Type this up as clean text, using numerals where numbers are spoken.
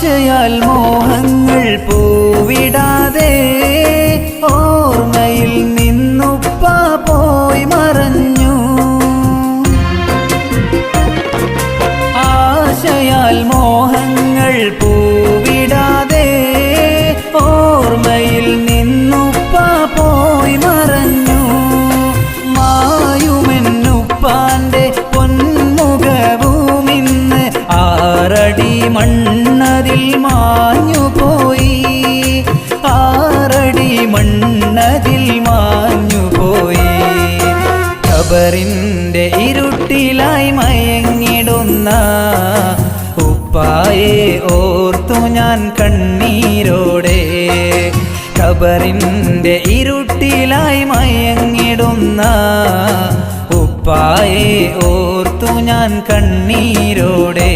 ആശയാൽ മോഹങ്ങൾ പൂവിടാതെ ഓർമ്മയിൽ നിന്നുപ്പ പോയി മറഞ്ഞു. ആശയാൽ മോഹങ്ങൾ പൂവിടാതെ ഓർമ്മയിൽ നിന്നുപ്പ പോയി മറഞ്ഞു. മായുമെന്നുപ്പാന്റെ പൊന്മുഖവുമിന്ന് 6 അടി മണ്ണതിൽ മാഞ്ഞുപോയി. 6 അടി മണ്ണതിൽ മാഞ്ഞുപോയി. ഖബറിന്റെ ഇരുട്ടിലായി മയങ്ങിടുന്ന ഉപ്പായെ ഓർത്തു ഞാൻ കണ്ണീരോടെ. ഖബറിന്റെ ഇരുട്ടിലായി മയങ്ങിടുന്ന ഉപ്പായെ ഓർത്തു ഞാൻ കണ്ണീരോടെ.